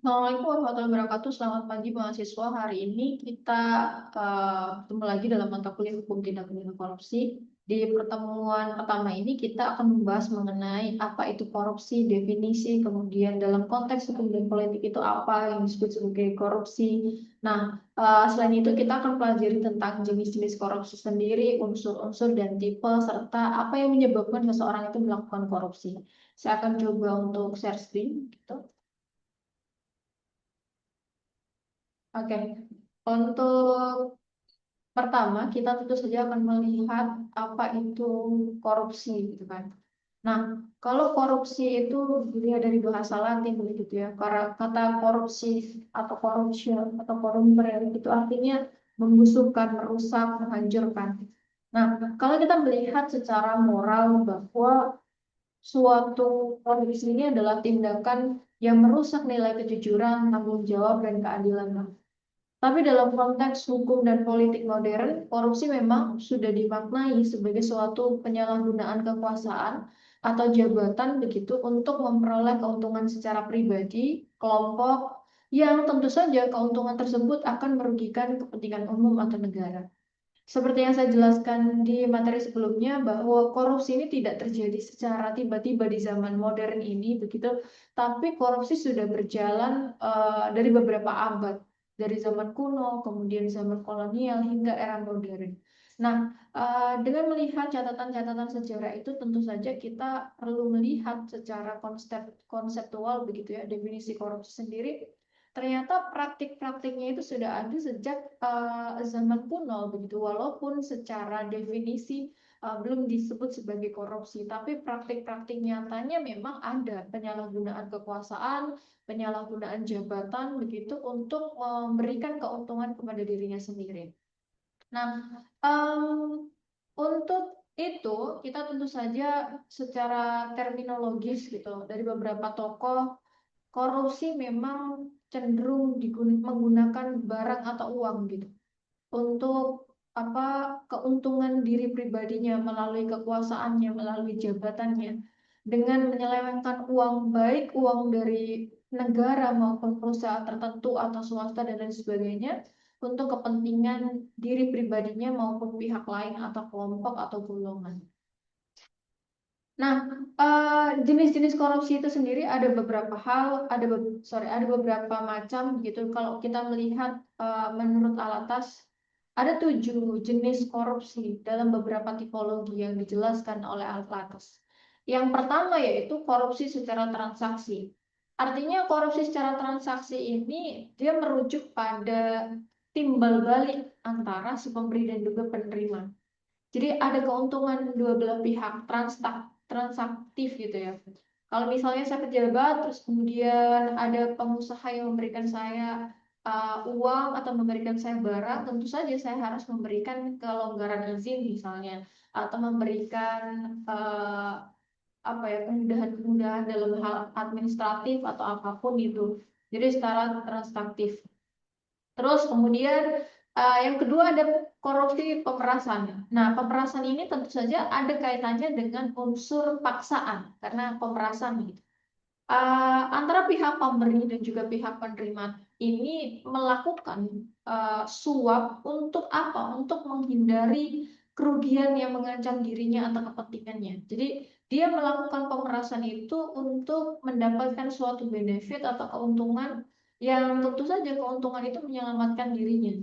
Assalamualaikum warahmatullahi wabarakatuh. Selamat pagi mahasiswa. Hari ini kita bertemu lagi dalam mata kuliah Hukum Tindak Pidana Korupsi. Di pertemuan pertama ini kita akan membahas mengenai apa itu korupsi, definisi, kemudian dalam konteks hukum dan politik itu apa yang disebut sebagai korupsi. Nah, selain itu kita akan pelajari tentang jenis-jenis korupsi sendiri, unsur-unsur dan tipe, serta apa yang menyebabkan seseorang itu melakukan korupsi. Saya akan coba untuk share screen, gitu. Oke, untuk pertama kita tentu saja akan melihat apa itu korupsi, gitu kan. Nah, kalau korupsi itu dilihat dari bahasa Latin begitu ya. Karena kata korupsi atau corruption atau corrumpere itu artinya membusukkan, merusak, menghancurkan. Nah, kalau kita melihat secara moral bahwa suatu korupsi ini adalah tindakan yang merusak nilai kejujuran, tanggung jawab, dan keadilan. Tapi dalam konteks hukum dan politik modern, korupsi memang sudah dimaknai sebagai suatu penyalahgunaan kekuasaan atau jabatan begitu untuk memperoleh keuntungan secara pribadi, kelompok, yang tentu saja keuntungan tersebut akan merugikan kepentingan umum atau negara. Seperti yang saya jelaskan di materi sebelumnya, bahwa korupsi ini tidak terjadi secara tiba-tiba di zaman modern ini, begitu. Tapi korupsi sudah berjalan dari beberapa abad, dari zaman kuno, kemudian zaman kolonial hingga era modern. Nah, dengan melihat catatan-catatan sejarah itu, tentu saja kita perlu melihat secara konseptual, begitu ya, definisi korupsi sendiri. Ternyata praktik-praktiknya itu sudah ada sejak zaman kuno begitu, walaupun secara definisi belum disebut sebagai korupsi, tapi praktik-praktik nyatanya memang ada penyalahgunaan kekuasaan, penyalahgunaan jabatan begitu untuk memberikan keuntungan kepada dirinya sendiri. Nah, untuk itu kita tentu saja secara terminologis gitu dari beberapa tokoh, korupsi memang cenderung menggunakan barang atau uang gitu untuk apa, keuntungan diri pribadinya melalui kekuasaannya, melalui jabatannya, dengan menyelewengkan uang, baik uang dari negara maupun perusahaan tertentu atau swasta dan lain sebagainya, untuk kepentingan diri pribadinya maupun pihak lain atau kelompok atau golongan. Nah, jenis-jenis korupsi itu sendiri ada beberapa hal, ada beberapa macam gitu. Kalau kita melihat menurut Alatas, ada 7 jenis korupsi dalam beberapa tipologi yang dijelaskan oleh Alatas. Yang pertama yaitu korupsi secara transaksi. Artinya korupsi secara transaksi ini dia merujuk pada timbal balik antara si pemberi dan juga penerima. Jadi ada keuntungan dua belah pihak, transaktif gitu ya. Kalau misalnya saya pejabat, terus kemudian ada pengusaha yang memberikan saya uang atau memberikan saya barang, tentu saja saya harus memberikan kelonggaran izin misalnya, atau memberikan uh, apa ya, kemudahan-kemudahan dalam hal administratif atau apapun itu. Jadi secara transaktif. Terus kemudian yang kedua ada korupsi pemerasan. Nah, pemerasan ini tentu saja ada kaitannya dengan unsur paksaan karena pemerasan gitu. Antara pihak pemberi dan juga pihak penerima ini melakukan suap untuk apa? Untuk menghindari kerugian yang mengancam dirinya atau kepentingannya. Jadi dia melakukan pemerasan itu untuk mendapatkan suatu benefit atau keuntungan yang tentu saja keuntungan itu menyelamatkan dirinya.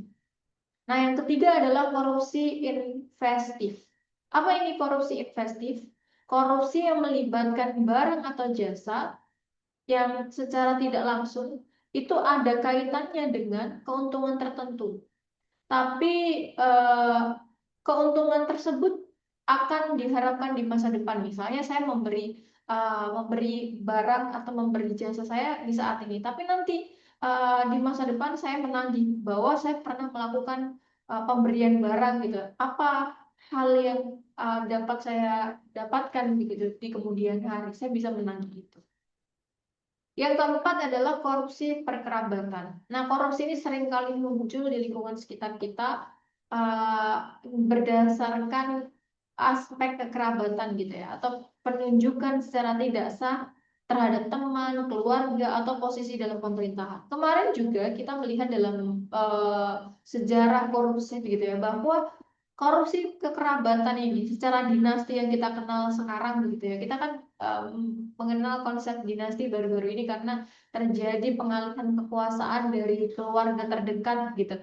Nah, yang ketiga adalah korupsi investif. Apa ini korupsi investif? Korupsi yang melibatkan barang atau jasa yang secara tidak langsung itu ada kaitannya dengan keuntungan tertentu. Tapi keuntungan tersebut akan diharapkan di masa depan. Misalnya saya memberi barang atau memberi jasa saya di saat ini, tapi nanti di masa depan saya menagih bahwa saya pernah melakukan pemberian barang gitu. Apa hal yang dapat saya dapatkan begitu di kemudian hari? Saya bisa menagih itu. Yang keempat adalah korupsi perkerabatan. Nah, korupsi ini seringkali muncul di lingkungan sekitar kita berdasarkan aspek kekerabatan gitu ya, atau penunjukan secara tidak sah terhadap teman, keluarga, atau posisi dalam pemerintahan. Kemarin juga kita melihat dalam sejarah korupsi begitu ya, bahwa korupsi kekerabatan ini secara dinasti yang kita kenal sekarang begitu ya. Kita kan mengenal konsep dinasti baru-baru ini karena terjadi pengalihan kekuasaan dari keluarga terdekat gitu.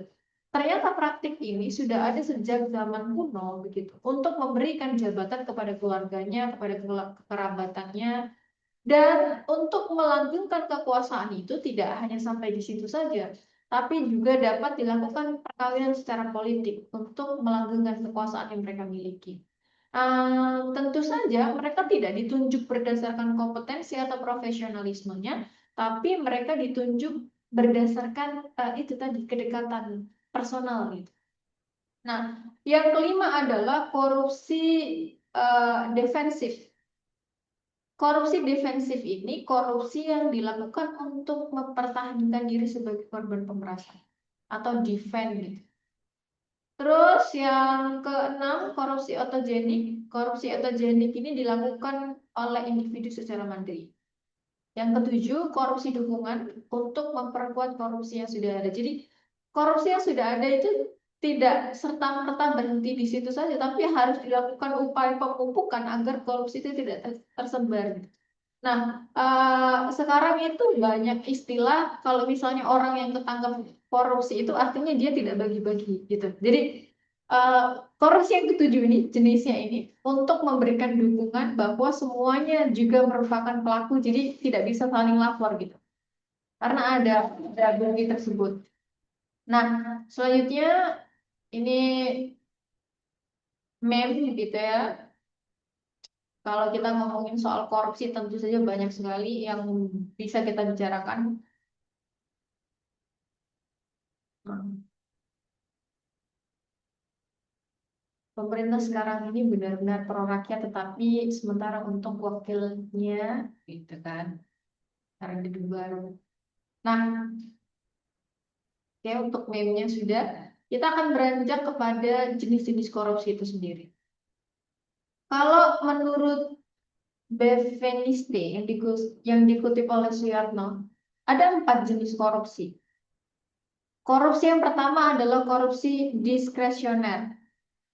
Ternyata praktik ini sudah ada sejak zaman kuno begitu, untuk memberikan jabatan kepada keluarganya, kepada kekerabatannya, dan untuk melanggengkan kekuasaan itu tidak hanya sampai di situ saja, tapi juga dapat dilakukan perkawinan secara politik untuk melanggengkan kekuasaan yang mereka miliki. Tentu saja mereka tidak ditunjuk berdasarkan kompetensi atau profesionalismenya, tapi mereka ditunjuk berdasarkan itu tadi, kedekatan personal gitu. Nah, yang kelima adalah korupsi defensif. Korupsi defensif ini korupsi yang dilakukan untuk mempertahankan diri sebagai korban pemerasan atau defend gitu. Terus yang keenam, korupsi otogenik. Korupsi otogenik ini dilakukan oleh individu secara mandiri. Yang ketujuh, korupsi dukungan untuk memperkuat korupsi yang sudah ada. Jadi korupsi yang sudah ada itu tidak serta-merta berhenti di situ saja, tapi harus dilakukan upaya pemupukan agar korupsi itu tidak tersebar. Nah, sekarang itu banyak istilah kalau misalnya orang yang ketangkap korupsi itu artinya dia tidak bagi-bagi gitu. Jadi korupsi yang ketujuh ini jenisnya ini untuk memberikan dukungan bahwa semuanya juga merupakan pelaku, jadi tidak bisa saling lapor gitu. Karena ada bukti tersebut. Nah, selanjutnya ini meme gitu ya. Kalau kita ngomongin soal korupsi tentu saja banyak sekali yang bisa kita bicarakan. Pemerintah sekarang ini benar-benar pro rakyat, tetapi sementara untuk wakilnya, gitu kan, karena diduga. Nah, ya untuk meme-nya sudah, kita akan beranjak kepada jenis-jenis korupsi itu sendiri. Kalau menurut Bevenniste yang dikutip oleh Suyatno, ada 4 jenis korupsi. Korupsi yang pertama adalah korupsi diskresioner.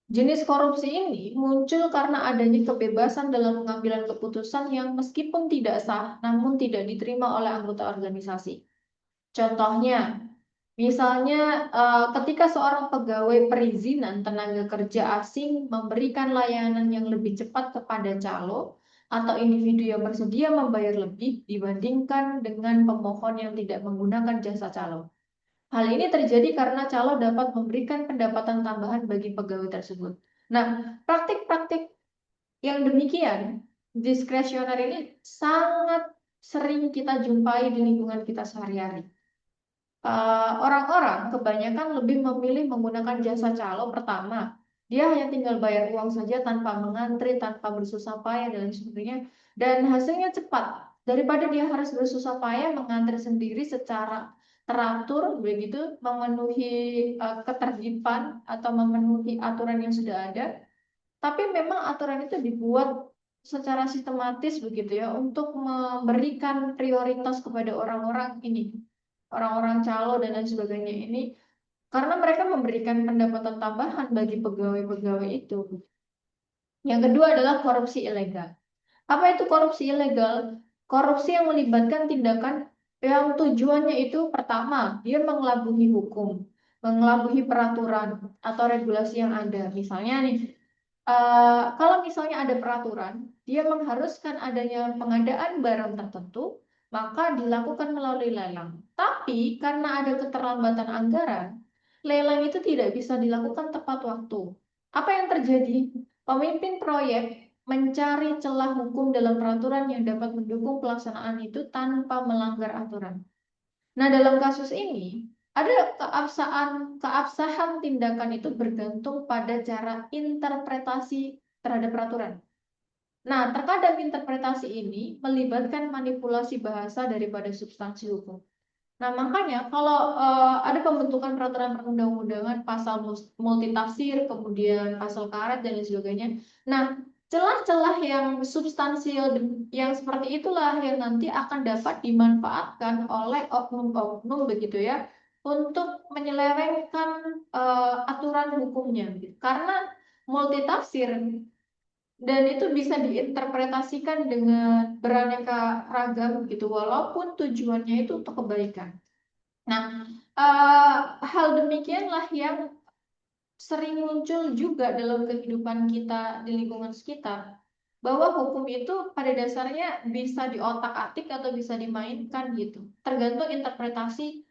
Jenis korupsi ini muncul karena adanya kebebasan dalam pengambilan keputusan yang meskipun tidak sah, namun tidak diterima oleh anggota organisasi. Contohnya, misalnya ketika seorang pegawai perizinan tenaga kerja asing memberikan layanan yang lebih cepat kepada calo atau individu yang bersedia membayar lebih dibandingkan dengan pemohon yang tidak menggunakan jasa calo. Hal ini terjadi karena calo dapat memberikan pendapatan tambahan bagi pegawai tersebut. Nah, praktik-praktik yang demikian, diskresioner ini sangat sering kita jumpai di lingkungan kita sehari-hari. Orang-orang kebanyakan lebih memilih menggunakan jasa calo pertama. Dia hanya tinggal bayar uang saja tanpa mengantri, tanpa bersusah payah, dan lain sebagainya. Dan hasilnya cepat. Daripada dia harus bersusah payah mengantri sendiri secara teratur, begitu, memenuhi ketertiban atau memenuhi aturan yang sudah ada. Tapi memang aturan itu dibuat secara sistematis begitu ya, untuk memberikan prioritas kepada orang-orang ini, orang-orang calo dan lain sebagainya ini, karena mereka memberikan pendapatan tambahan bagi pegawai-pegawai itu. Yang kedua adalah korupsi ilegal. Apa itu korupsi ilegal? Korupsi yang melibatkan tindakan yang tujuannya itu pertama, dia mengelabui hukum, mengelabui peraturan atau regulasi yang ada. Misalnya nih, kalau misalnya ada peraturan, dia mengharuskan adanya pengadaan barang tertentu, maka dilakukan melalui lelang. Tapi karena ada keterlambatan anggaran, lelang itu tidak bisa dilakukan tepat waktu. Apa yang terjadi? Pemimpin proyek mencari celah hukum dalam peraturan yang dapat mendukung pelaksanaan itu tanpa melanggar aturan. Nah, dalam kasus ini, ada keabsahan tindakan itu bergantung pada cara interpretasi terhadap peraturan. Nah, terkadang interpretasi ini melibatkan manipulasi bahasa daripada substansi hukum. Nah, makanya kalau ada pembentukan peraturan perundang-undangan, pasal multitafsir, kemudian pasal karet dan lain sebagainya. Nah, Celah-celah yang substansial yang seperti itulah yang nanti akan dapat dimanfaatkan oleh oknum-oknum begitu ya untuk menyelewengkan aturan hukumnya gitu. Karena multitafsir dan itu bisa diinterpretasikan dengan beraneka ragam gitu walaupun tujuannya itu untuk kebaikan. Nah, hal demikianlah yang sering muncul juga dalam kehidupan kita di lingkungan sekitar, bahwa hukum itu pada dasarnya bisa diotak-atik atau bisa dimainkan gitu, tergantung interpretasi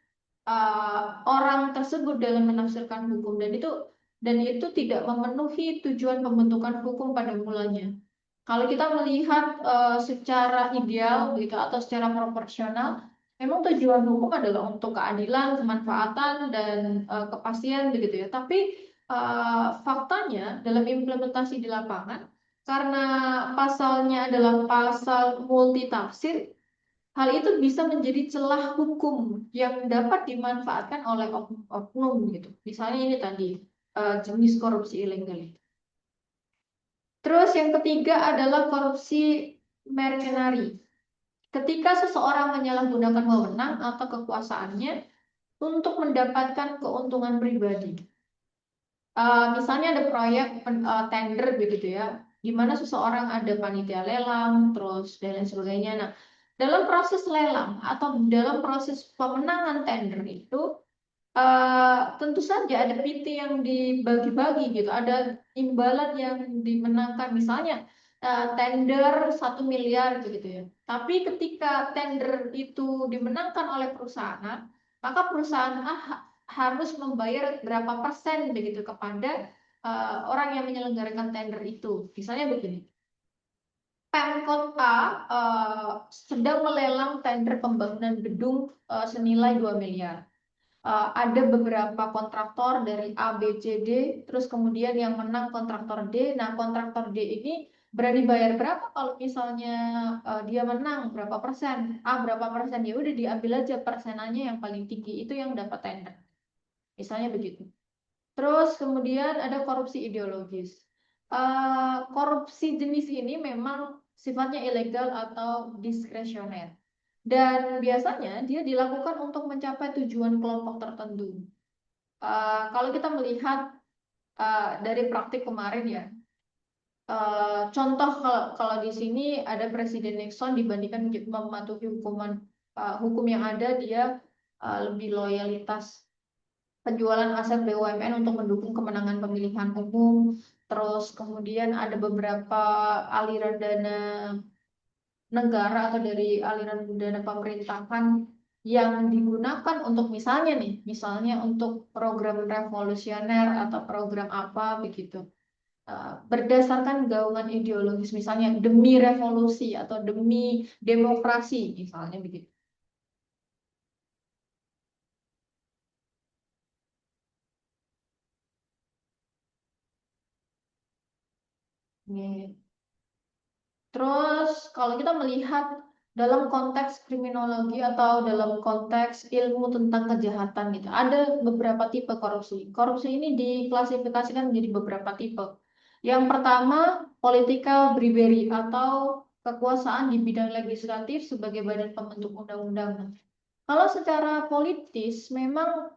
orang tersebut dalam menafsirkan hukum, dan itu tidak memenuhi tujuan pembentukan hukum pada mulanya. Kalau kita melihat secara ideal gitu atau secara proporsional, memang tujuan hukum adalah untuk keadilan, kemanfaatan dan kepastian begitu ya. Tapi faktanya dalam implementasi di lapangan, karena pasalnya adalah pasal multitafsir, hal itu bisa menjadi celah hukum yang dapat dimanfaatkan oleh oknum gitu. Misalnya ini tadi jenis korupsi ilegal. Terus yang ketiga adalah korupsi mercenary. Ketika seseorang menyalahgunakan wewenang atau kekuasaannya untuk mendapatkan keuntungan pribadi. Misalnya ada proyek tender begitu ya, di mana seseorang ada panitia lelang, terus dan lain sebagainya. Nah, dalam proses lelang atau dalam proses pemenangan tender itu tentu saja ada PT yang dibagi-bagi gitu, ada imbalan yang dimenangkan, misalnya tender 1 miliar begitu ya. Tapi ketika tender itu dimenangkan oleh perusahaan, maka perusahaan A harus membayar berapa persen begitu kepada orang yang menyelenggarakan tender itu. Misalnya begini, Pemkot A sedang melelang tender pembangunan gedung senilai 2 miliar. Ada beberapa kontraktor dari A, B, C, D, terus kemudian yang menang kontraktor D. Nah, kontraktor D ini berani bayar berapa kalau misalnya dia menang berapa persen? A berapa persen? Ya udah diambil aja persenannya yang paling tinggi itu yang dapat tender. Misalnya begitu. Terus kemudian ada korupsi ideologis. Korupsi jenis ini memang sifatnya ilegal atau diskresioner. Dan biasanya dia dilakukan untuk mencapai tujuan kelompok tertentu. Kalau kita melihat dari praktik kemarin ya, contoh kalau di sini ada Presiden Nixon dibandingkan mematuhi hukum yang ada, dia lebih loyalitas penjualan aset BUMN untuk mendukung kemenangan pemilihan umum. Terus kemudian ada beberapa aliran dana negara atau dari aliran dana pemerintahan yang digunakan untuk misalnya untuk program revolusioner atau program apa begitu. Berdasarkan gaungan ideologis, misalnya demi revolusi atau demi demokrasi, misalnya begitu. Nih. Terus kalau kita melihat dalam konteks kriminologi atau dalam konteks ilmu tentang kejahatan gitu, ada beberapa tipe korupsi. Korupsi ini diklasifikasikan menjadi beberapa tipe. Yang pertama, political bribery atau kekuasaan di bidang legislatif sebagai badan pembentuk undang-undang. Kalau secara politis, memang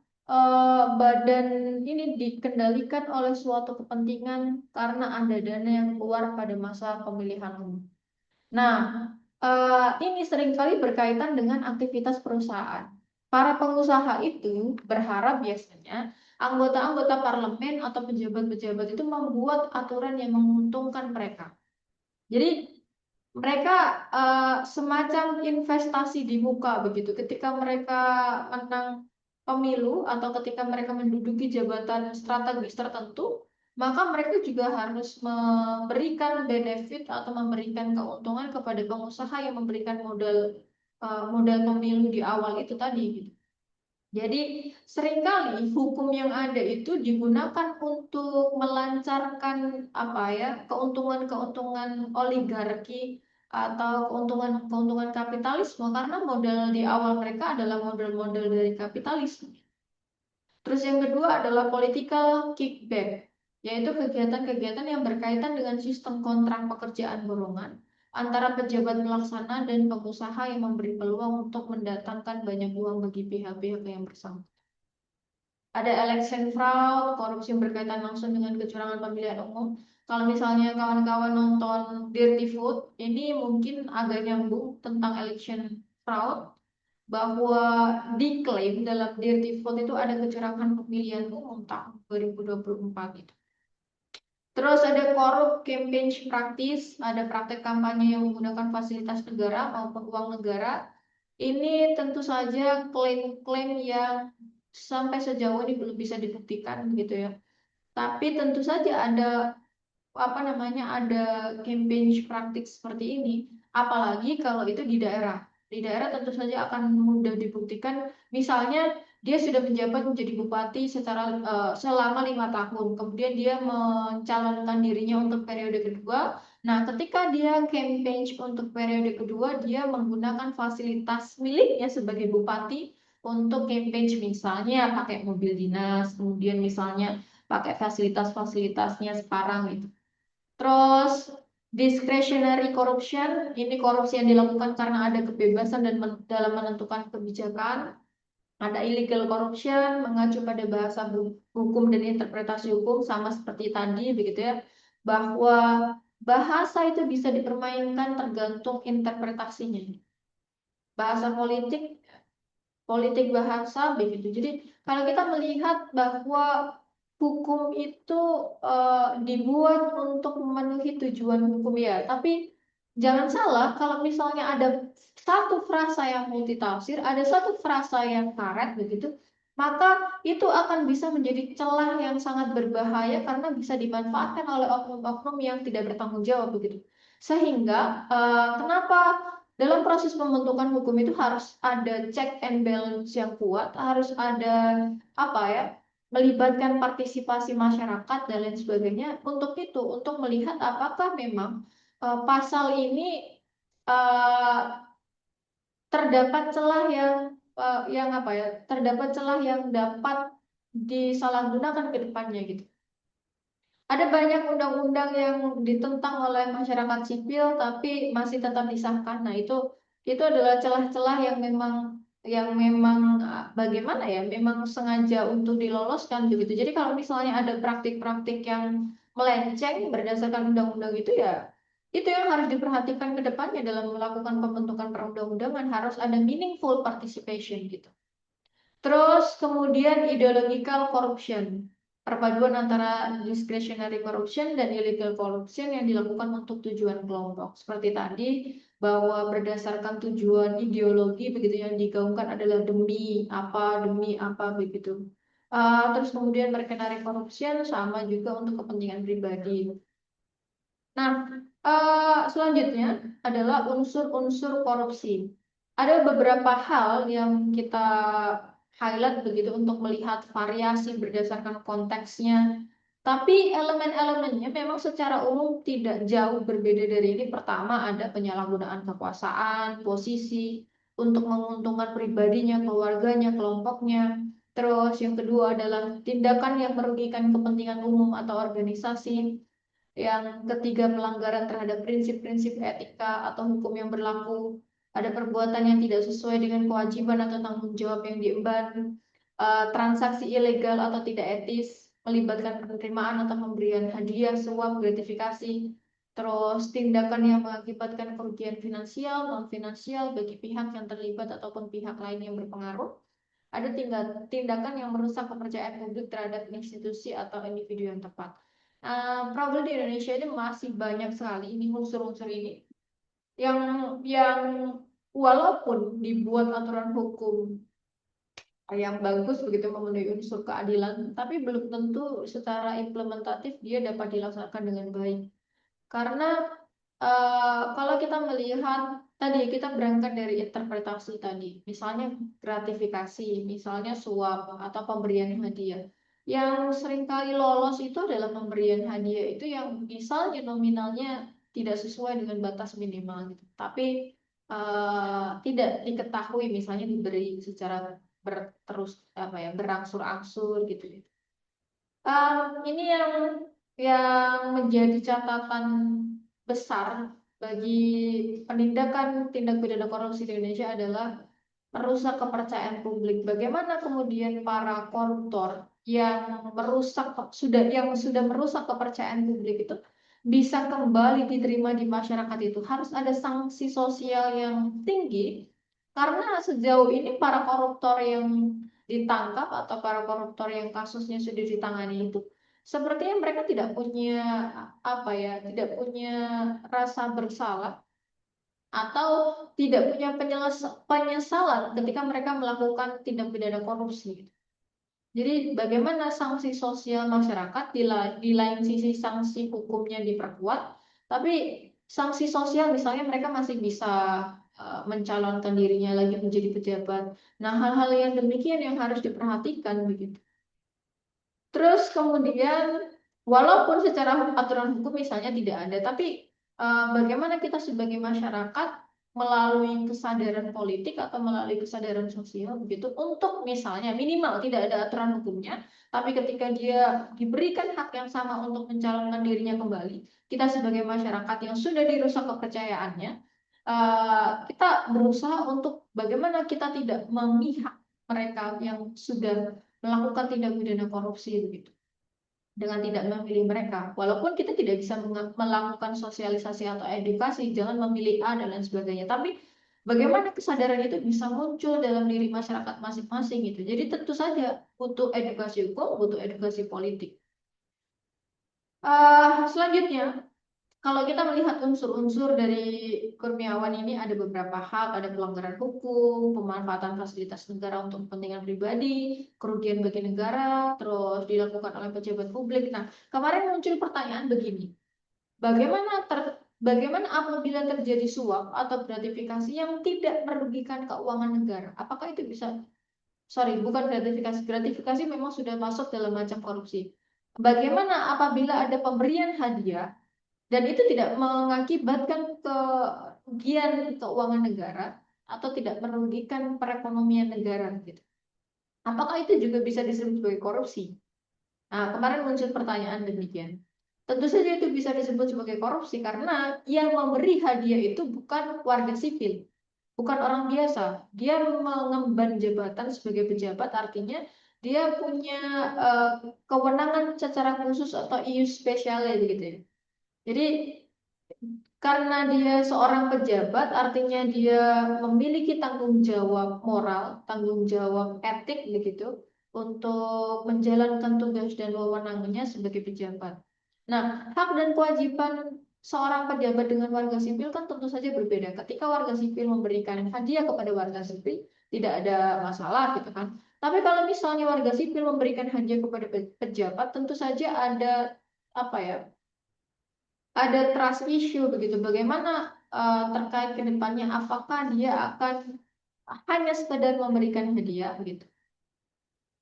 badan ini dikendalikan oleh suatu kepentingan karena ada dana yang keluar pada masa pemilihan umum. Nah, ini seringkali berkaitan dengan aktivitas perusahaan. Para pengusaha itu berharap biasanya anggota-anggota parlemen atau pejabat-pejabat itu membuat aturan yang menguntungkan mereka. Jadi mereka semacam investasi di muka begitu. Ketika mereka menang pemilu atau ketika mereka menduduki jabatan strategis tertentu, maka mereka juga harus memberikan benefit atau memberikan keuntungan kepada pengusaha yang memberikan modal pemilu di awal itu tadi gitu. Jadi seringkali hukum yang ada itu digunakan untuk melancarkan apa ya, keuntungan-keuntungan oligarki atau keuntungan-keuntungan kapitalisme, karena modal di awal mereka adalah modal-modal dari kapitalisme. Terus yang kedua adalah political kickback. yaitu kegiatan-kegiatan yang berkaitan dengan sistem kontrak pekerjaan golongan antara pejabat pelaksana dan pengusaha yang memberi peluang untuk mendatangkan banyak uang bagi pihak-pihak yang bersangkutan. Ada election fraud, korupsi yang berkaitan langsung dengan kecurangan pemilihan umum. Kalau misalnya kawan-kawan nonton Dirty Food, ini mungkin agak nyambung tentang election fraud, bahwa diklaim dalam Dirty Food itu ada kecurangan pemilihan umum tahun 2024 gitu. Terus ada korup campaign practice, ada praktek kampanye yang menggunakan fasilitas negara maupun uang negara. Ini tentu saja klaim-klaim yang sampai sejauh ini belum bisa dibuktikan gitu ya. Tapi tentu saja ada apa namanya, ada campaign praktik seperti ini, apalagi kalau itu di daerah. Di daerah tentu saja akan mudah dibuktikan. Misalnya dia sudah menjabat menjadi bupati selama 5 tahun, kemudian dia mencalonkan dirinya untuk periode kedua. Nah, ketika dia campaign untuk periode kedua, dia menggunakan fasilitas miliknya sebagai bupati untuk campaign, misalnya pakai mobil dinas, kemudian misalnya pakai fasilitas-fasilitasnya sekarang gitu. Terus discretionary corruption, ini korupsi yang dilakukan karena ada kebebasan dalam menentukan kebijakan. Ada illegal corruption, mengacu pada bahasa hukum dan interpretasi hukum, sama seperti tadi begitu ya, bahwa bahasa itu bisa dipermainkan tergantung interpretasinya. Bahasa politik, politik bahasa begitu. Jadi kalau kita melihat bahwa hukum itu dibuat untuk memenuhi tujuan hukum ya, tapi jangan salah kalau misalnya ada satu frasa yang multitafsir, ada satu frasa yang karet begitu, maka itu akan bisa menjadi celah yang sangat berbahaya karena bisa dimanfaatkan oleh oknum-oknum yang tidak bertanggung jawab begitu. Sehingga kenapa dalam proses pembentukan hukum itu harus ada check and balance yang kuat, harus ada apa ya, melibatkan partisipasi masyarakat dan lain sebagainya. Untuk itu, untuk melihat apakah memang pasal ini uh, terdapat celah yang apa ya, terdapat celah yang dapat disalahgunakan ke depannya gitu. Ada banyak undang-undang yang ditentang oleh masyarakat sipil tapi masih tetap disahkan. Nah, itu adalah celah-celah yang memang bagaimana ya, memang sengaja untuk diloloskan begitu. Jadi kalau misalnya ada praktik-praktik yang melenceng berdasarkan undang-undang itu yang harus diperhatikan ke depannya dalam melakukan pembentukan perundang-undangan, harus ada meaningful participation gitu. Terus kemudian ideological corruption, perpaduan antara discretionary corruption dan illegal corruption yang dilakukan untuk tujuan kelompok. Seperti tadi, bahwa berdasarkan tujuan ideologi begitu yang digaungkan adalah demi apa begitu. Terus kemudian mercenary corruption sama juga untuk kepentingan pribadi. Nah, selanjutnya adalah unsur-unsur korupsi. Ada beberapa hal yang kita highlight begitu untuk melihat variasi berdasarkan konteksnya. Tapi elemen-elemennya memang secara umum tidak jauh berbeda dari ini. Pertama, ada penyalahgunaan kekuasaan, posisi untuk menguntungkan pribadinya, keluarganya, kelompoknya. Terus yang kedua adalah tindakan yang merugikan kepentingan umum atau organisasi. Yang ketiga, pelanggaran terhadap prinsip-prinsip etika atau hukum yang berlaku. Ada perbuatan yang tidak sesuai dengan kewajiban atau tanggung jawab yang diemban. Transaksi ilegal atau tidak etis, melibatkan penerimaan atau pemberian hadiah, suap, gratifikasi. Terus tindakan yang mengakibatkan kerugian finansial, non-finansial bagi pihak yang terlibat ataupun pihak lain yang berpengaruh. Ada tindakan yang merusak kepercayaan publik terhadap institusi atau individu yang tepat. Problem di Indonesia itu masih banyak sekali ini unsur-unsur ini yang yang walaupun dibuat aturan hukum yang bagus begitu memenuhi unsur keadilan, tapi belum tentu secara implementatif dia dapat dilaksanakan dengan baik. Karena kalau kita melihat tadi, kita berangkat dari interpretasi tadi, misalnya gratifikasi, misalnya suap atau pemberian hadiah. Yang seringkali lolos itu adalah pemberian hadiah itu yang misalnya nominalnya tidak sesuai dengan batas minimal gitu. Tapi tidak diketahui misalnya diberi secara terus apa ya, berangsur-angsur gitu. Ini yang menjadi catatan besar bagi penindakan tindak pidana korupsi di Indonesia adalah merusak kepercayaan publik. Bagaimana kemudian para koruptor yang sudah merusak kepercayaan publik itu bisa kembali diterima di masyarakat, itu harus ada sanksi sosial yang tinggi, karena sejauh ini para koruptor yang ditangkap atau para koruptor yang kasusnya sudah ditangani itu sepertinya mereka tidak punya tidak punya rasa bersalah atau tidak punya penyesalan ketika mereka melakukan tindak pidana korupsi. Jadi bagaimana sanksi sosial masyarakat di lain sisi sanksi hukumnya diperkuat, tapi sanksi sosial misalnya mereka masih bisa mencalonkan dirinya lagi menjadi pejabat. Nah, hal-hal yang demikian yang harus diperhatikan begitu. Terus kemudian, walaupun secara aturan hukum misalnya tidak ada, tapi bagaimana kita sebagai masyarakat melalui kesadaran politik atau melalui kesadaran sosial begitu untuk misalnya minimal tidak ada aturan hukumnya, tapi ketika dia diberikan hak yang sama untuk mencalonkan dirinya kembali, kita sebagai masyarakat yang sudah dirusak kepercayaannya, kita berusaha untuk bagaimana kita tidak memihak mereka yang sudah melakukan tindak pidana korupsi begitu dengan tidak memilih mereka, walaupun kita tidak bisa melakukan sosialisasi atau edukasi jangan memilih A dan lain sebagainya, tapi bagaimana kesadaran itu bisa muncul dalam diri masyarakat masing-masing gitu. Jadi tentu saja butuh edukasi hukum, butuh edukasi politik. Selanjutnya, kalau kita melihat unsur-unsur dari Kurniawan ini, ada beberapa hal, ada pelanggaran hukum, pemanfaatan fasilitas negara untuk kepentingan pribadi, kerugian bagi negara, terus dilakukan oleh pejabat publik. Nah, kemarin muncul pertanyaan begini, bagaimana apabila terjadi suap atau gratifikasi yang tidak merugikan keuangan negara? Apakah itu bisa, bukan gratifikasi, gratifikasi memang sudah masuk dalam macam korupsi. Bagaimana apabila ada pemberian hadiah dan itu tidak mengakibatkan kerugian keuangan negara atau tidak merugikan perekonomian negara gitu? Apakah itu juga bisa disebut sebagai korupsi? Nah, kemarin muncul pertanyaan demikian. Tentu saja itu bisa disebut sebagai korupsi karena yang memberi hadiah itu bukan warga sipil, bukan orang biasa. Dia mengemban jabatan sebagai pejabat, artinya dia punya kewenangan secara khusus atau ius spesialnya gitu ya. Jadi karena dia seorang pejabat, artinya dia memiliki tanggung jawab moral, tanggung jawab etik begitu, untuk menjalankan tugas dan wewenangnya sebagai pejabat. Nah, hak dan kewajiban seorang pejabat dengan warga sipil kan tentu saja berbeda. Ketika warga sipil memberikan hadiah kepada warga sipil, tidak ada masalah gitu kan. Tapi kalau misalnya warga sipil memberikan hadiah kepada pejabat, tentu saja apa ya, ada trust issue begitu. Bagaimana terkait ke depannya, apakah dia akan hanya sekedar memberikan hadiah begitu.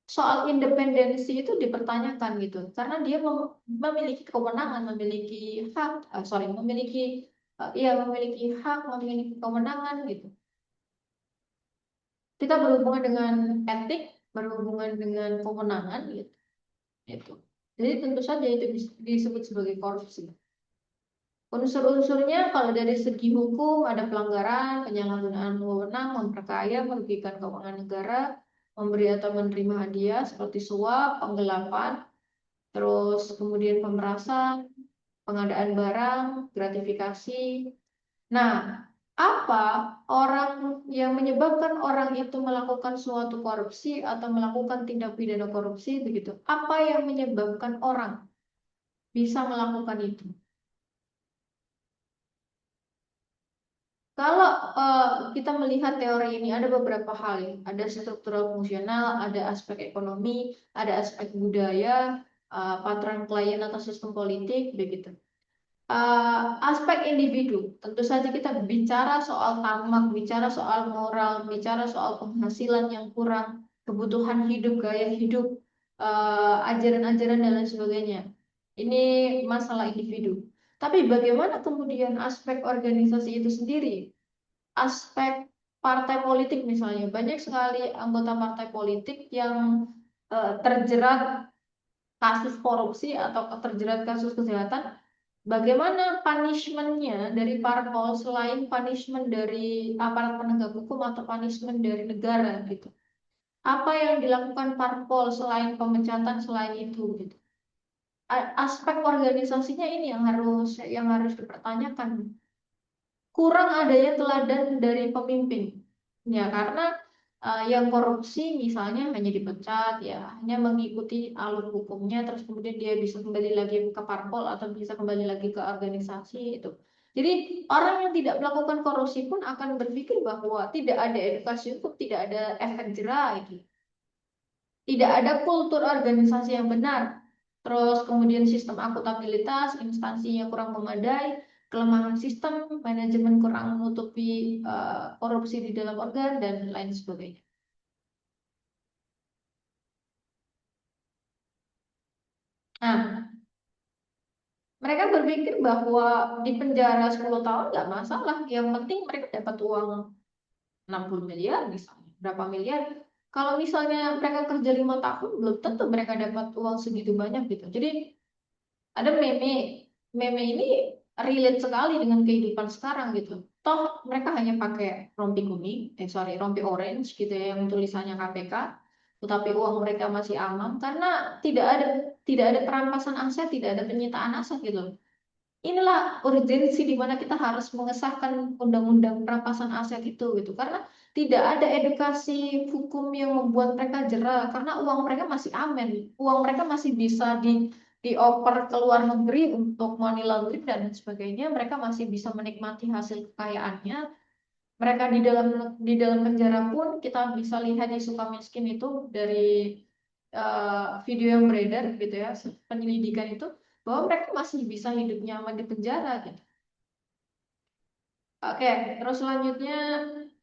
Soal independensi itu dipertanyakan gitu, karena dia memiliki kewenangan, memiliki hak, memiliki hak, memiliki kewenangan gitu. Kita berhubungan dengan etik, berhubungan dengan kewenangan gitu. Itu. Jadi tentu saja itu disebut sebagai korupsi. Unsur-unsurnya kalau dari segi hukum ada pelanggaran, penyalahgunaan wewenang, memperkaya, merugikan keuangan negara, memberi atau menerima hadiah seperti suap, penggelapan, terus kemudian pemerasan, pengadaan barang, gratifikasi. Nah, apa orang yang menyebabkan orang itu melakukan suatu korupsi atau melakukan tindak pidana korupsi begitu? Apa yang menyebabkan orang bisa melakukan itu? Kalau kita melihat teori ini ada beberapa hal ya, ada struktural fungsional, ada aspek ekonomi, ada aspek budaya, patron klien atau sistem politik, begitu. Aspek individu, tentu saja kita bicara soal tamak, bicara soal moral, bicara soal penghasilan yang kurang, kebutuhan hidup, gaya hidup, ajaran-ajaran dan lain sebagainya. Ini masalah individu. Tapi bagaimana kemudian aspek organisasi itu sendiri? Aspek partai politik misalnya, banyak sekali anggota partai politik yang terjerat kasus korupsi atau terjerat kasus kejahatan, bagaimana punishment-nya dari parpol selain punishment dari aparat penegak hukum atau punishment dari negara gitu. Apa yang dilakukan parpol selain pemecatan selain itu gitu. Aspek organisasinya ini yang harus dipertanyakan. Kurang adanya teladan dari pemimpin. Ya, karena yang korupsi misalnya hanya dipecat, ya hanya mengikuti alur hukumnya, terus kemudian dia bisa kembali lagi ke parpol atau bisa kembali lagi ke organisasi itu. Jadi orang yang tidak melakukan korupsi pun akan berpikir bahwa tidak ada edukasi hukum, tidak ada efek jerah itu. Tidak ada kultur organisasi yang benar. Terus kemudian sistem akuntabilitas, instansinya kurang memadai, kelemahan sistem, manajemen kurang menutupi korupsi di dalam organ, dan lain sebagainya. Nah, mereka berpikir bahwa di penjara 10 tahun nggak masalah. Yang penting mereka dapat uang 60 miliar misalnya. Berapa miliar? Kalau misalnya mereka kerja 5 tahun, belum tentu mereka dapat uang segitu banyak gitu. Jadi ada meme ini relate sekali dengan kehidupan sekarang gitu. Toh mereka hanya pakai rompi kuning, rompi orange gitu ya, yang tulisannya KPK, tetapi uang mereka masih aman karena tidak ada tidak ada perampasan aset, tidak ada penyitaan aset gitu. Inilah urgensi di mana kita harus mengesahkan undang-undang perampasan aset itu gitu, karena tidak ada edukasi hukum yang membuat mereka jera karena uang mereka masih aman, uang mereka masih bisa dioper ke luar negeri untuk money laundering dan sebagainya, mereka masih bisa menikmati hasil kekayaannya. Mereka di dalam penjara pun kita bisa lihat di Sukamiskin itu dari video yang beredar gitu ya, penyelidikan itu, bahwa mereka masih bisa hidup nyaman di penjara gitu. Oke, terus selanjutnya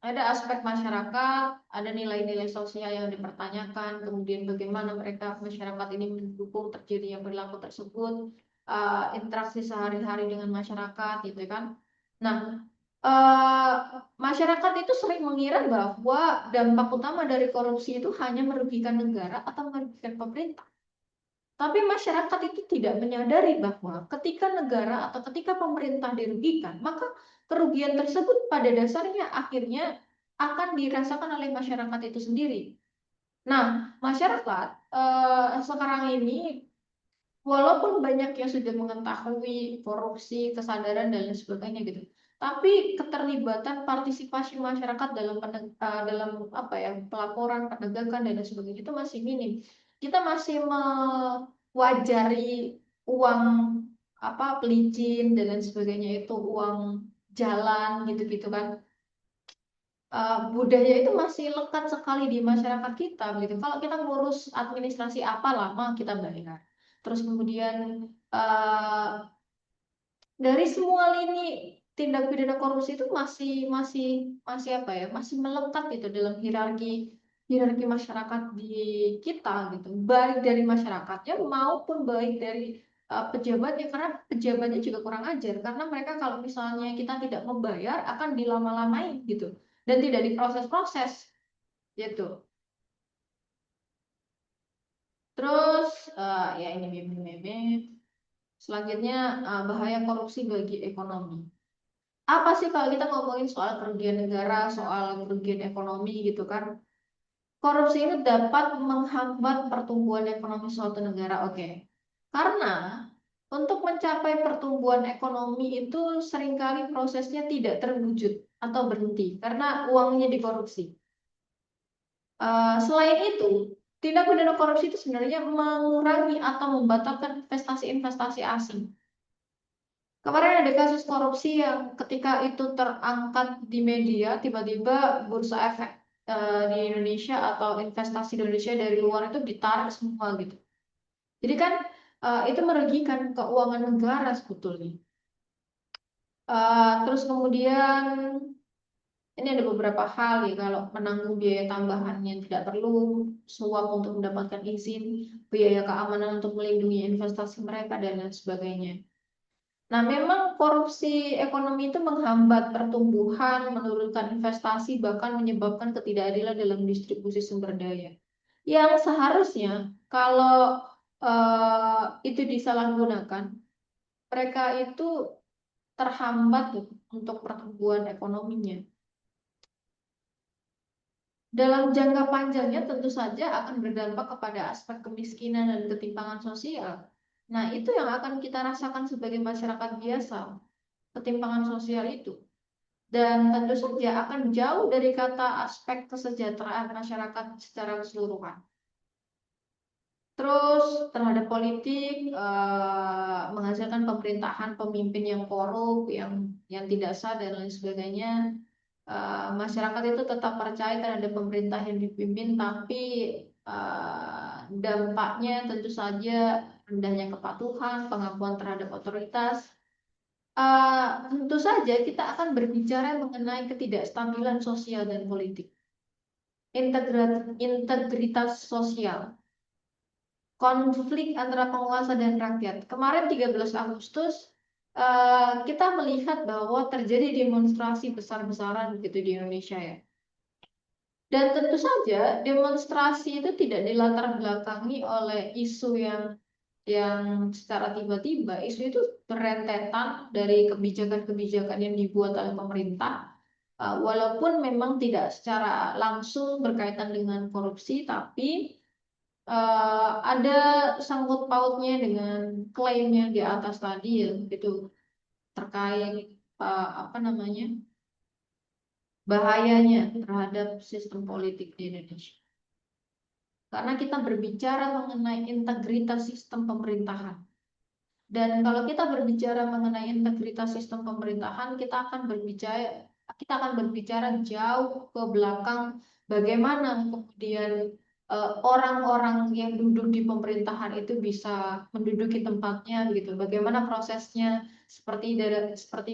ada aspek masyarakat, ada nilai-nilai sosial yang dipertanyakan, kemudian bagaimana masyarakat ini mendukung terjadinya perilaku tersebut, interaksi sehari-hari dengan masyarakat, gitu kan. Nah, eh, masyarakat itu sering mengira bahwa dampak utama dari korupsi itu hanya merugikan negara atau merugikan pemerintah. Tapi masyarakat itu tidak menyadari bahwa ketika negara atau ketika pemerintah dirugikan, maka kerugian tersebut pada dasarnya akhirnya akan dirasakan oleh masyarakat itu sendiri. Nah, masyarakat sekarang ini, walaupun banyak yang sudah mengetahui korupsi, kesadaran dan lain sebagainya gitu, tapi keterlibatan partisipasi masyarakat dalam apa ya, pelaporan, penegakan dan lain sebagainya itu masih minim. Kita masih mewajari uang apa pelicin dan lain sebagainya itu uang jalan gitu-gitu kan. Budaya itu masih lekat sekali di masyarakat kita begitu. Kalau kita ngurus administrasi apa lama kita bayar. Terus kemudian eh, dari semua lini tindak pidana korupsi itu masih masih masih apa ya? Masih melekat gitu dalam hierarki hierarki masyarakat di kita gitu. Baik dari masyarakatnya maupun baik dari pejabatnya, karena pejabatnya juga kurang ajar karena mereka kalau misalnya kita tidak membayar akan dilama-lamain gitu dan tidak diproses-proses gitu. Terus ya ini meme-meme. Selanjutnya bahaya korupsi bagi ekonomi. Apa sih kalau kita ngomongin soal kerugian negara, soal kerugian ekonomi gitu kan? Korupsi ini dapat menghambat pertumbuhan ekonomi suatu negara. Oke. Karena untuk mencapai pertumbuhan ekonomi itu seringkali prosesnya tidak terwujud atau berhenti karena uangnya dikorupsi. Selain itu, tindak pidana korupsi itu sebenarnya mengurangi atau membatalkan investasi-investasi asing. Kemarin ada kasus korupsi yang ketika itu terangkat di media, tiba-tiba bursa efek di Indonesia atau investasi di Indonesia dari luar itu ditarik semua gitu. Jadi kan itu merugikan keuangan negara sebetulnya. Terus kemudian ini ada beberapa hal ya, kalau menanggung biaya tambahan yang tidak perlu, suap untuk mendapatkan izin, biaya keamanan untuk melindungi investasi mereka dan lain sebagainya. Nah, memang korupsi ekonomi itu menghambat pertumbuhan, menurunkan investasi, bahkan menyebabkan ketidakadilan dalam distribusi sumber daya. Yang seharusnya kalau itu disalahgunakan, mereka itu terhambat untuk pertumbuhan ekonominya. Dalam jangka panjangnya tentu saja akan berdampak kepada aspek kemiskinan dan ketimpangan sosial. Nah, itu yang akan kita rasakan sebagai masyarakat biasa, ketimpangan sosial itu. Dan tentu saja akan jauh dari kata aspek kesejahteraan masyarakat secara keseluruhan. Terus terhadap politik, menghasilkan pemerintahan pemimpin yang korup, yang tidak sah dan lain sebagainya. Masyarakat itu tetap percaya terhadap pemerintah yang dipimpin, tapi dampaknya tentu saja rendahnya kepatuhan, pengakuan terhadap otoritas. Tentu saja kita akan berbicara mengenai ketidakstabilan sosial dan politik, integritas sosial, konflik antara penguasa dan rakyat. Kemarin 13 Agustus kita melihat bahwa terjadi demonstrasi besar-besaran gitu di Indonesia ya. Dan tentu saja demonstrasi itu tidak dilatar belakangi oleh isu yang secara tiba-tiba. Isu itu berentetan dari kebijakan-kebijakan yang dibuat oleh pemerintah. Walaupun memang tidak secara langsung berkaitan dengan korupsi, tapi ada sangkut pautnya dengan klaim yang di atas tadi ya, itu terkait apa namanya, bahayanya terhadap sistem politik di Indonesia. Karena kita berbicara mengenai integritas sistem pemerintahan. Dan kalau kita berbicara mengenai integritas sistem pemerintahan, kita akan berbicara jauh ke belakang bagaimana kemudian orang-orang yang duduk di pemerintahan itu bisa menduduki tempatnya gitu. Bagaimana prosesnya, seperti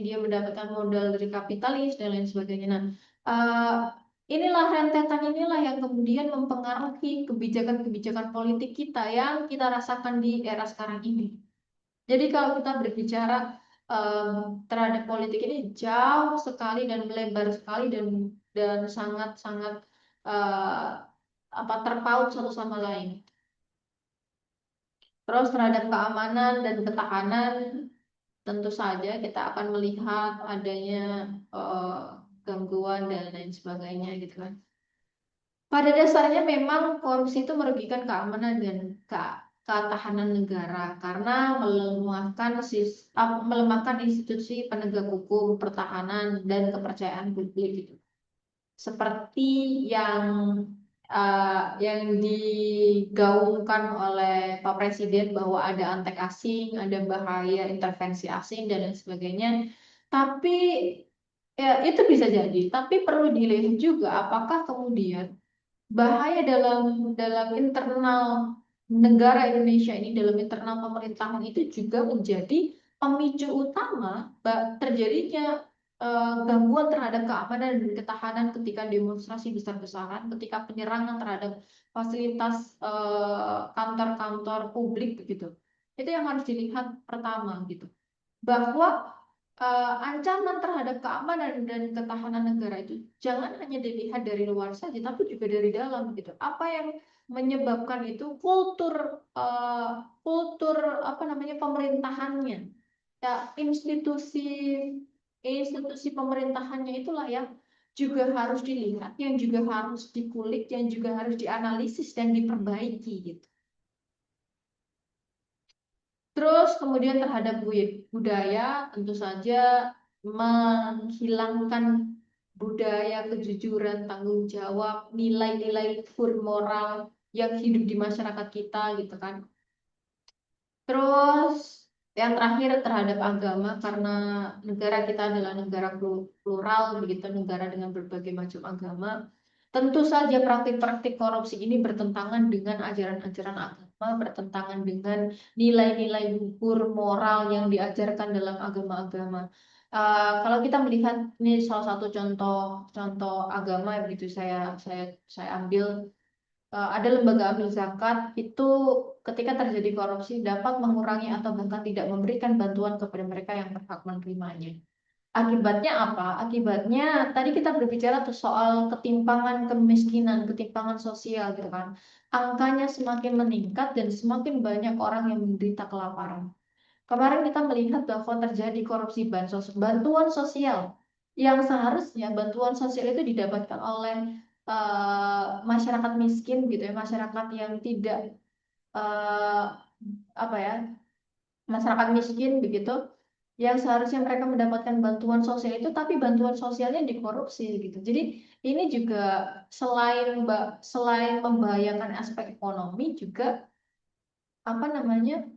dia mendapatkan modal dari kapitalis dan lain sebagainya. Nah, eh, inilah yang kemudian mempengaruhi kebijakan-kebijakan politik kita yang kita rasakan di era sekarang ini. Jadi kalau kita berbicara terhadap politik ini jauh sekali dan melebar sekali dan sangat-sangat terpaut satu sama lain. Terus terhadap keamanan dan ketahanan, tentu saja kita akan melihat adanya gangguan dan lain sebagainya gitu kan. Pada dasarnya memang korupsi itu merugikan keamanan dan ketahanan negara karena melemahkan institusi penegak hukum, pertahanan, dan kepercayaan publik gitu. Seperti yang yang digaungkan oleh Pak Presiden bahwa ada antek asing, ada bahaya intervensi asing dan lain sebagainya. Tapi ya itu bisa jadi, tapi perlu dilihat juga apakah kemudian bahaya dalam dalam internal negara Indonesia ini, dalam internal pemerintahan itu juga menjadi pemicu utama terjadinya gangguan terhadap keamanan dan ketahanan ketika demonstrasi besar-besaran, ketika penyerangan terhadap fasilitas kantor-kantor publik begitu. Itu yang harus dilihat pertama gitu. Bahwa ancaman terhadap keamanan dan ketahanan negara itu jangan hanya dilihat dari luar saja, tapi juga dari dalam gitu. Apa yang menyebabkan itu kultur apa namanya pemerintahannya, ya institusi institusi pemerintahannya itulah yang juga harus dilihat, yang juga harus dikulik, yang juga harus dianalisis dan diperbaiki gitu. Terus kemudian terhadap budaya, tentu saja menghilangkan budaya kejujuran, tanggung jawab, nilai-nilai luhur moral yang hidup di masyarakat kita gitu kan. Terus yang terakhir terhadap agama, karena negara kita adalah negara plural begitu, negara dengan berbagai macam agama. Tentu saja praktik-praktik korupsi ini bertentangan dengan ajaran-ajaran agama, bertentangan dengan nilai-nilai luhur moral yang diajarkan dalam agama-agama. Kalau kita melihat ini salah satu contoh agama yang begitu saya ambil, ada lembaga amil zakat itu ketika terjadi korupsi dapat mengurangi atau bahkan tidak memberikan bantuan kepada mereka yang berhak menerimanya. Akibatnya apa? Akibatnya tadi kita berbicara tuh soal ketimpangan kemiskinan, ketimpangan sosial gitu kan. Angkanya semakin meningkat dan semakin banyak orang yang menderita kelaparan. Kemarin kita melihat bahwa terjadi korupsi bansos, bantuan sosial yang seharusnya bantuan sosial itu didapatkan oleh masyarakat miskin gitu ya, masyarakat yang tidak eh, apa ya, masyarakat miskin begitu, yang seharusnya mereka mendapatkan bantuan sosial itu, tapi bantuan sosialnya dikorupsi gitu. Jadi ini juga selain membahayakan aspek ekonomi juga apa namanya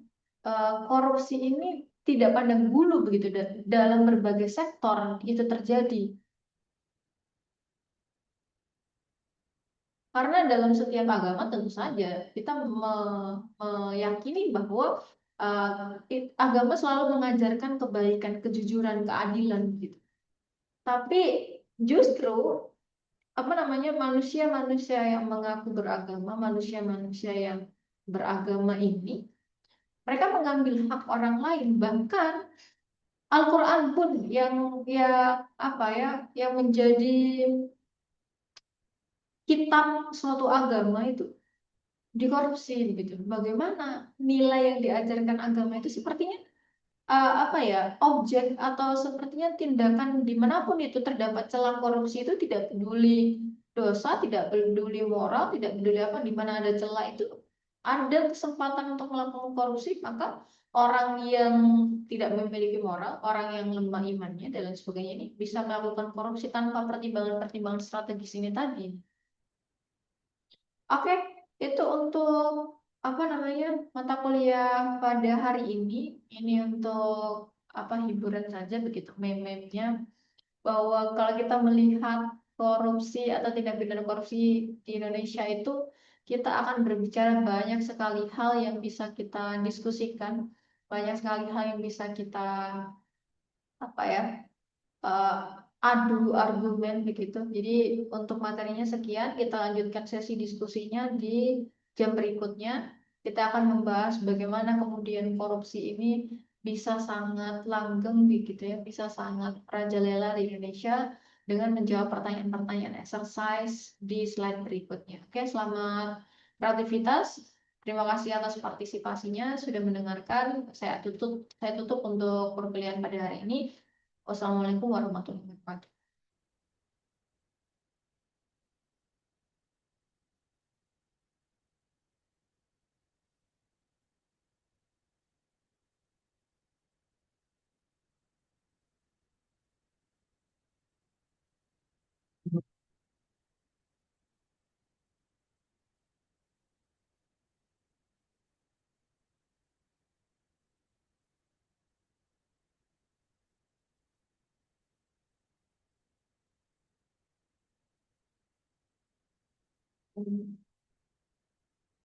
korupsi ini tidak pandang bulu begitu dalam berbagai sektor itu terjadi. Karena dalam setiap agama tentu saja kita meyakini bahwa agama selalu mengajarkan kebaikan, kejujuran, keadilan gitu. Tapi justru apa namanya manusia-manusia yang mengaku beragama, manusia-manusia yang beragama ini, mereka mengambil hak orang lain, bahkan Al-Quran pun yang ya apa ya yang menjadi kitab suatu agama itu dikorupsi gitu. Bagaimana nilai yang diajarkan agama itu sepertinya apa ya objek atau sepertinya tindakan dimanapun itu terdapat celah korupsi itu tidak peduli dosa, tidak peduli moral, tidak peduli apa di mana ada celah itu ada kesempatan untuk melakukan korupsi, maka orang yang tidak memiliki moral, orang yang lemah imannya dan lain sebagainya ini bisa melakukan korupsi tanpa pertimbangan-pertimbangan strategis ini tadi. Oke, itu untuk apa namanya mata kuliah pada hari ini. Ini untuk apa hiburan saja begitu meme-nya bahwa kalau kita melihat korupsi atau tindak pidana korupsi di Indonesia itu kita akan berbicara banyak sekali hal yang bisa kita diskusikan, banyak sekali hal yang bisa kita apa ya eh, adu argumen begitu. Jadi untuk materinya sekian, kita lanjutkan sesi diskusinya di jam berikutnya. Kita akan membahas bagaimana kemudian korupsi ini bisa sangat langgeng begitu ya, bisa sangat merajalela di Indonesia dengan menjawab pertanyaan-pertanyaan exercise di slide berikutnya. Oke, selamat beraktivitas. Terima kasih atas partisipasinya, sudah mendengarkan. Saya tutup untuk perkuliahan pada hari ini. Wassalamualaikum warahmatullahi wabarakatuh.